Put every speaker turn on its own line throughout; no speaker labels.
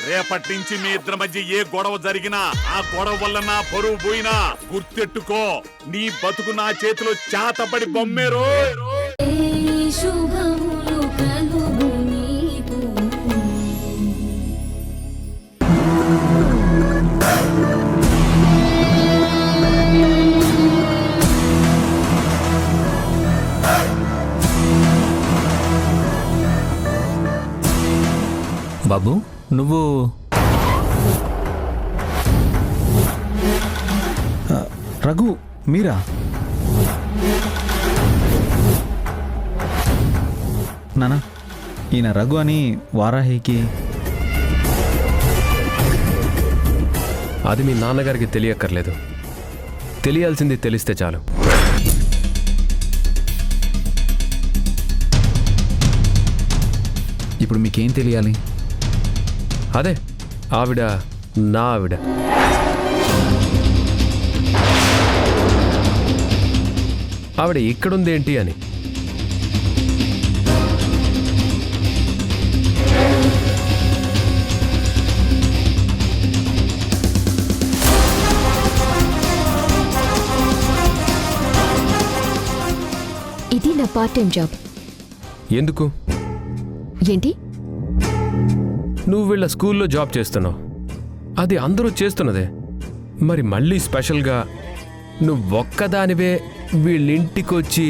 రేపటి నుంచి మీ ఇద్దరి మధ్య ఏ గొడవ జరిగినా ఆ గొడవ వల్ల నా పరువు పోయినా గుర్తెట్టుకో, నీ బతుకు నా చేతిలో చేతపడి బొమ్మేరో.
బాబు నువ్వు
రఘు మీరా? నానా ఈయన రఘు అని వారాహికి.
అది మీ నాన్నగారికి తెలియక్కర్లేదు, తెలియాల్సింది తెలిస్తే చాలు.
ఇప్పుడు మీకేం తెలియాలి?
అదే ఆవిడ నా ఆవిడ. ఆవిడ ఇక్కడుందేంటి అని.
ఇది నా పార్ట్ టైం జాబ్.
ఎందుకు?
ఏంటి?
నువ్వు వీళ్ళ స్కూల్లో జాబ్ చేస్తున్నావు, అది అందరూ చేస్తున్నదే. మరి మళ్ళీ స్పెషల్గా నువ్వొక్కదానివే వీళ్ళింటికొచ్చి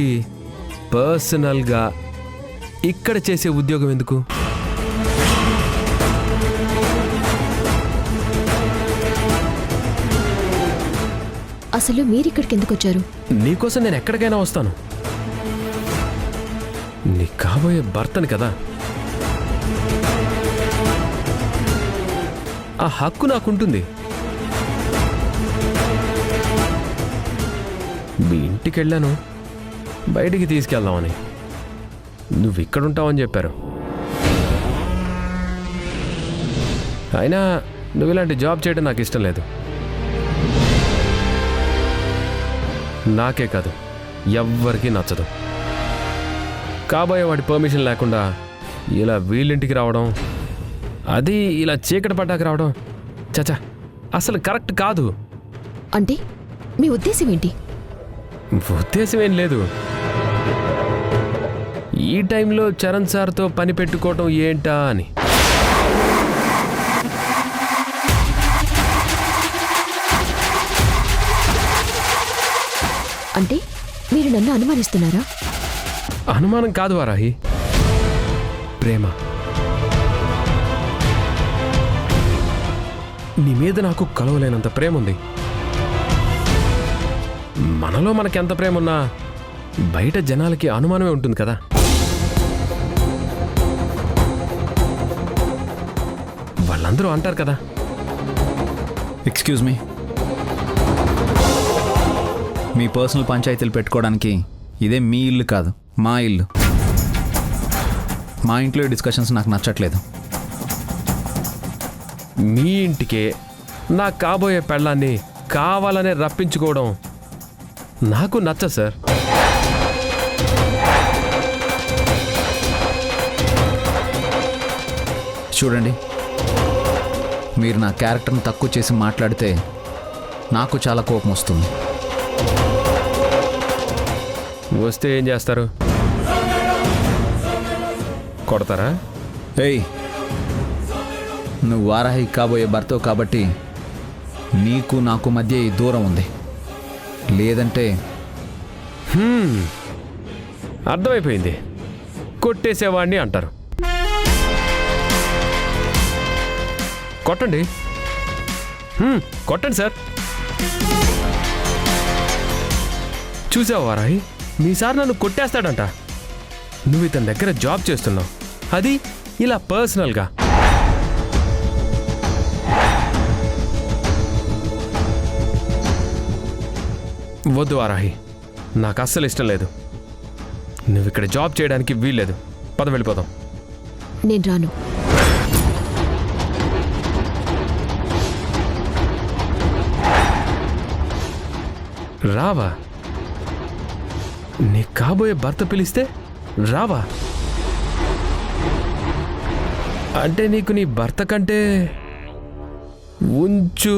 పర్సనల్గా ఇక్కడ చేసే ఉద్యోగం ఎందుకు?
అసలు మీరిక్కడికి ఎందుకు వచ్చారు?
నీకోసం నేను ఎక్కడికైనా వస్తాను. నీ కాబోయే భర్తని కదా, ఆ హక్కు నాకుంటుంది. మీ ఇంటికి వెళ్ళాను, బయటికి తీసుకెళ్దామని. నువ్వు ఇక్కడుంటావని చెప్పారు. అయినా నువ్వు ఇలాంటి జాబ్ చేయడం నాకు ఇష్టం లేదు. నాకే కాదు, ఎవ్వరికీ నచ్చదు. కాబోయే వాడి పర్మిషన్ లేకుండా ఇలా వీళ్ళింటికి రావడం, అది ఇలా చీకటి పడ్డాక రావడం, చచా అసలు కరెక్ట్ కాదు.
అంటే మీ ఉద్దేశం ఏంటి?
ఉద్దేశం ఏం లేదు. ఈ టైంలో చరణ్ సార్తో పని పెట్టుకోవటం ఏంటా అని.
అంటే మీరు నన్ను అనుమానిస్తున్నారా?
అనుమానం కాదు వారాహి, ప్రేమ. నీ మీద నాకు కలవలేనంత ప్రేమ ఉంది. మనలో మనకెంత ప్రేమ ఉన్నా బయట జనాలకి అనుమానమే ఉంటుంది కదా. వాళ్ళందరూ అంటారు కదా.
ఎక్స్క్యూజ్ మీ, మీ పర్సనల్ పంచాయతీలు పెట్టుకోవడానికి ఇదే మీ ఇల్లు కాదు, మా ఇల్లు. మా ఇంట్లో డిస్కషన్స్ నాకు నచ్చట్లేదు.
మీ ఇంటికే నా కాబోయే పెళ్ళాన్ని కావాలనే రప్పించుకోవడం నాకు నచ్చదు సార్.
చూడండి, మీరు నా క్యారెక్టర్ని తక్కువ చేసి మాట్లాడితే నాకు చాలా కోపం వస్తుంది.
వస్తే ఏం చేస్తారు? కొడతారా?
ఏయ్, నువ్వు వారాహి కాబోయే భర్తవు కాబట్టి నీకు నాకు మధ్య ఈ దూరం ఉంది. లేదంటే
అర్థమైపోయింది, కొట్టేసేవాడిని అంటారు. కొట్టండి, కొట్టండి సార్. చూసావా వారాహి, మీసారి నన్ను కొట్టేస్తాడంట. నువ్వు ఇతని దగ్గర జాబ్ చేస్తున్నావు, అది ఇలా పర్సనల్గా. వద్దు వారాహి, నాకు అస్సలు ఇష్టం లేదు. నువ్వు ఇక్కడ జాబ్ చేయడానికి వీల్లేదు. పద వెళ్ళిపోదాం.
నేను రాను.
రావా? నీ కాబోయే భర్త పిలిస్తే రావా? అంటే నీకు నీ భర్త కంటే ఉంచు